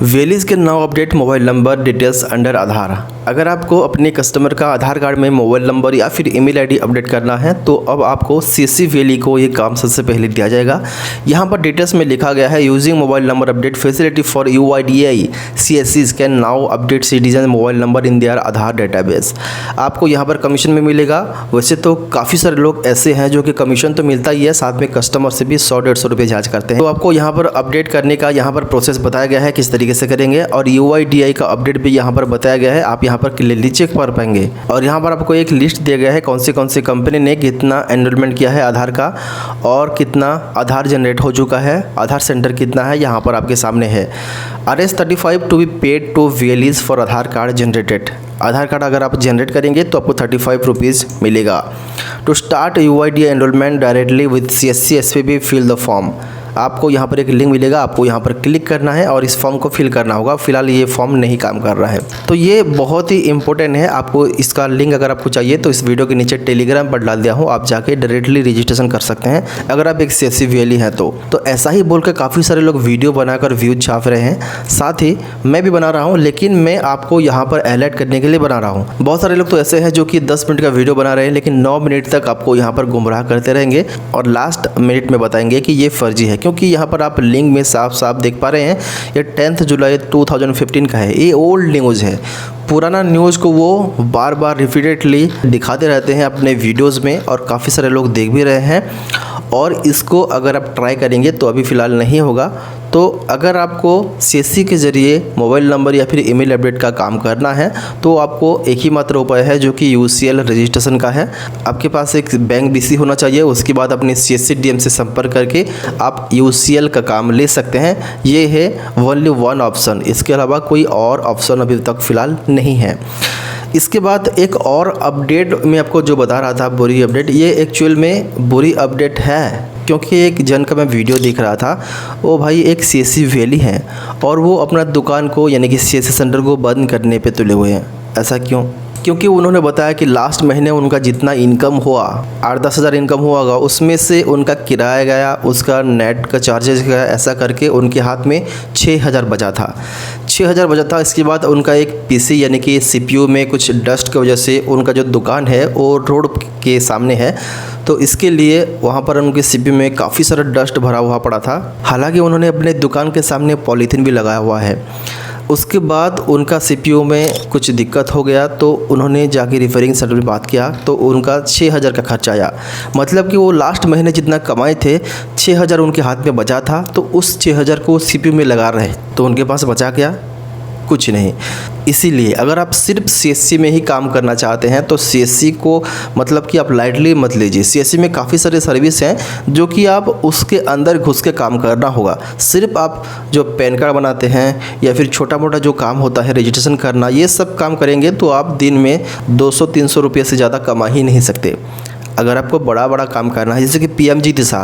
वेलीज के now update mobile number details under Aadhaar. अगर आपको अपने कस्टमर का आधार कार्ड में मोबाइल नंबर या फिर ईमेल आईडी अपडेट करना है तो अब आपको सीसी वैली को ये काम सबसे पहले दिया जाएगा। यहाँ पर डिटेल्स में लिखा गया है using mobile number update facility for UIDAI CSCs can now update citizen mobile number in their Aadhaar database. आपको यहाँ पर कमीशन में मिलेगा। वैसे तो काफ़ी सारे लोग ऐसे हैं जो कि कमीशन तो मिलता ही है, साथ में कस्टमर से भी 100-150 रुपये चार्ज करते हैं। तो आपको यहाँ पर अपडेट करने का यहाँ पर प्रोसेस बताया गया है किस तरीके से करेंगे, और UIDAI का अपडेट भी यहाँ पर बताया गया है। आप यहाँ पर क्लियरली चेक कर पाएंगे और यहाँ पर आपको एक लिस्ट दिया गया है कौन सी कंपनी ने कितना एनरोलमेंट किया है आधार का और कितना आधार जनरेट हो चुका है, आधार सेंटर कितना है, यहाँ पर आपके सामने है। RS35 to be paid to VLEs for Aadhaar card generated. Aadhaar card अगर आप जनरेट करेंगे तो आपको 35 रुपीज़ मिलेगा। To start UIDAI enrolment directly with CSC SPB fill the form. आपको यहाँ पर एक लिंक मिलेगा, आपको यहाँ पर क्लिक करना है और इस फॉर्म को फिल करना होगा। फिलहाल ये फॉर्म नहीं काम कर रहा है, तो ये बहुत ही इंपॉर्टेंट है। आपको इसका लिंक अगर आपको चाहिए तो इस वीडियो के नीचे टेलीग्राम पर डाल दिया हूँ, आप जाके डायरेक्टली रजिस्ट्रेशन कर सकते हैं अगर आप एक CSC वैली हैं तो ऐसा ही बोल कर काफ़ी सारे लोग वीडियो बनाकर व्यूज छाप रहे हैं। साथ ही मैं भी बना रहा हूँ, लेकिन मैं आपको यहाँ पर अलर्ट करने के लिए बना रहा हूँ। बहुत सारे लोग तो ऐसे हैं जो कि 10 मिनट का वीडियो बना रहे हैं लेकिन 9 मिनट तक आपको यहाँ पर गुमराह करते रहेंगे और लास्ट मिनट में बताएंगे कि ये फर्जी है, क्योंकि यहाँ पर आप लिंक में साफ साफ देख पा रहे हैं ये 10 जुलाई 2015 का है। ये ओल्ड न्यूज़ है। पुराना न्यूज़ को वो बार बार रिपीटेडली दिखाते रहते हैं अपने वीडियोस में और काफ़ी सारे लोग देख भी रहे हैं। और इसको अगर आप ट्राई करेंगे तो अभी फ़िलहाल नहीं होगा। तो अगर आपको CSC के ज़रिए मोबाइल नंबर या फिर ईमेल अपडेट का काम करना है तो आपको एक ही मात्र उपाय है जो कि UCL रजिस्ट्रेशन का है। आपके पास एक बैंक BC होना चाहिए, उसके बाद अपने CSC DM से संपर्क करके आप UCL का काम ले सकते हैं। ये है ओनली वन ऑप्शन, इसके अलावा कोई और ऑप्शन अभी तक फ़िलहाल नहीं है। इसके बाद एक और अपडेट मैं आपको जो बता रहा था बुरी अपडेट, ये एक्चुअल में बुरी अपडेट है, क्योंकि एक जन का मैं वीडियो देख रहा था। वो भाई एक CSC वैली है और वो अपना दुकान को यानी कि CSC सेंटर को बंद करने पे तुले हुए हैं। ऐसा क्यों? क्योंकि उन्होंने बताया कि लास्ट महीने उनका जितना इनकम हुआ 8-10 हज़ार इनकम हुआ होगा, उसमें से उनका किराया गया, उसका नेट का चार्जेस गया, ऐसा करके उनके हाथ में 6,000 बचा था। 6,000 बचा था। इसके बाद उनका एक PC यानी कि CPU में कुछ डस्ट की वजह से उनका जो दुकान है वो रोड के सामने है, तो इसके लिए वहाँ पर उनके CPU में काफ़ी सारा डस्ट भरा हुआ पड़ा था। हालांकि उन्होंने अपने दुकान के सामने पॉलीथीन भी लगाया हुआ है। उसके बाद उनका CPU में कुछ दिक्कत हो गया तो उन्होंने जाके रिपेयरिंग सेंटर में बात किया तो उनका 6,000 का खर्चा आया। मतलब कि वो लास्ट महीने जितना कमाए थे 6,000 उनके हाथ में बचा था, तो उस 6,000 को CPU में लगा रहे तो उनके पास बचा क्या? कुछ नहीं। इसीलिए अगर आप सिर्फ CSC में ही काम करना चाहते हैं तो CSC को मतलब कि आप लाइटली मत लीजिए। CSC में काफ़ी सारे सर्विस हैं जो कि आप उसके अंदर घुस के काम करना होगा। सिर्फ आप जो पैन कार्ड बनाते हैं या फिर छोटा मोटा जो काम होता है रजिस्ट्रेशन करना, ये सब काम करेंगे तो आप दिन में 200-300 रुपये से ज़्यादा कमा ही नहीं सकते। अगर आपको बड़ा काम करना है, जैसे कि PMG दिशा,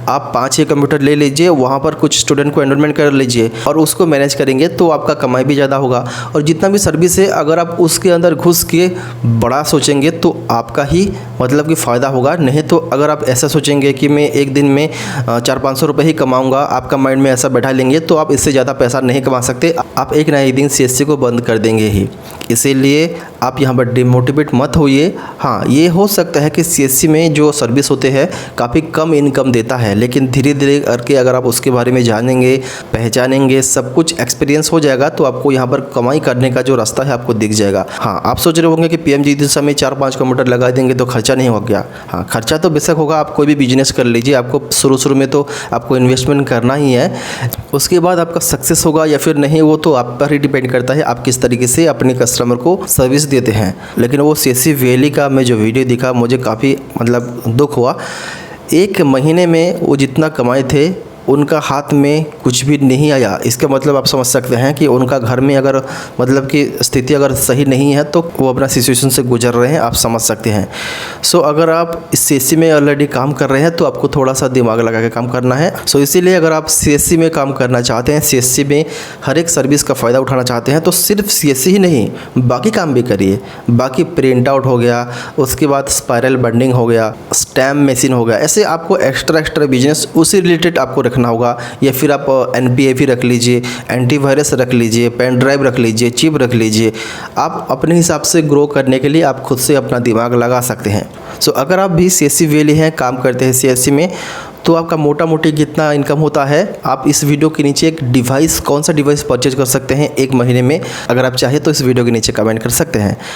आप 5-6 कंप्यूटर ले लीजिए, वहाँ पर कुछ स्टूडेंट को एनरोलमेंट कर लीजिए और उसको मैनेज करेंगे तो आपका कमाई भी ज़्यादा होगा। और जितना भी सर्विस है अगर आप उसके अंदर घुस के बड़ा सोचेंगे तो आपका ही मतलब कि फ़ायदा होगा। नहीं तो अगर आप ऐसा सोचेंगे कि मैं एक दिन में 400-500 रुपये ही कमाऊँगा, आपका माइंड में ऐसा बैठा लेंगे तो आप इससे ज़्यादा पैसा नहीं कमा सकते। आप एक ना एक दिन CSC को बंद कर देंगे ही। इसीलिए आप यहाँ पर डिमोटिवेट मत होइए। हाँ, ये हो सकता है कि CSC में जो सर्विस होते हैं काफ़ी कम इनकम देता है, लेकिन धीरे धीरे करके अगर आप उसके बारे में जानेंगे, पहचानेंगे, सब कुछ एक्सपीरियंस हो जाएगा तो आपको यहाँ पर कमाई करने का जो रास्ता है आपको दिख जाएगा। हाँ, आप सोच रहे होंगे कि PMG दिशा में 4-5 कंप्यूटर लगा देंगे तो खर्चा नहीं हो गया। हाँ, खर्चा तो बेशक होगा। आप कोई भी बिजनेस कर लीजिए, आपको शुरू में तो आपको इन्वेस्टमेंट करना ही है। उसके बाद आपका सक्सेस होगा या फिर नहीं वो तो आप पर ही डिपेंड करता है, आप किस तरीके से अपने कस्टमर को सर्विस देते हैं। लेकिन वो CSC वैली का मैं जो वीडियो दिखा मुझे काफ़ी मतलब दुख हुआ। एक महीने में वो जितना कमाए थे उनका हाथ में कुछ भी नहीं आया। इसका मतलब आप समझ सकते हैं कि उनका घर में अगर मतलब कि स्थिति अगर सही नहीं है तो वो अपना सिचुएशन से गुजर रहे हैं, आप समझ सकते हैं। सो अगर आप इस CSC में ऑलरेडी काम कर रहे हैं तो आपको थोड़ा सा दिमाग लगा के काम करना है। सो इसीलिए अगर आप CSC में काम करना चाहते हैं, CSC में हर एक सर्विस का फ़ायदा उठाना चाहते हैं तो सिर्फ CSC ही नहीं बाकी काम भी करिए। बाकी प्रिंट आउट हो गया, उसके बाद स्पायरल बंडिंग हो गया, स्टैम्प मशीन हो गया, ऐसे आपको एक्स्ट्रा बिजनेस उसी रिलेटेड आपको रखना होगा, या फिर आप NPAV रख लीजिए, एंटीवायरस रख लीजिए, पेन ड्राइव रख लीजिए, चिप रख लीजिए। आप अपने हिसाब से ग्रो करने के लिए आप खुद से अपना दिमाग लगा सकते हैं। सो अगर आप भी CSC वैली हैं, काम करते हैं CSC में, तो आपका मोटा मोटी कितना इनकम होता है, आप इस वीडियो के नीचे एक डिवाइस, कौन सा डिवाइस परचेज कर सकते हैं 1 महीने में, अगर आप चाहें तो इस वीडियो के नीचे कमेंट कर सकते हैं।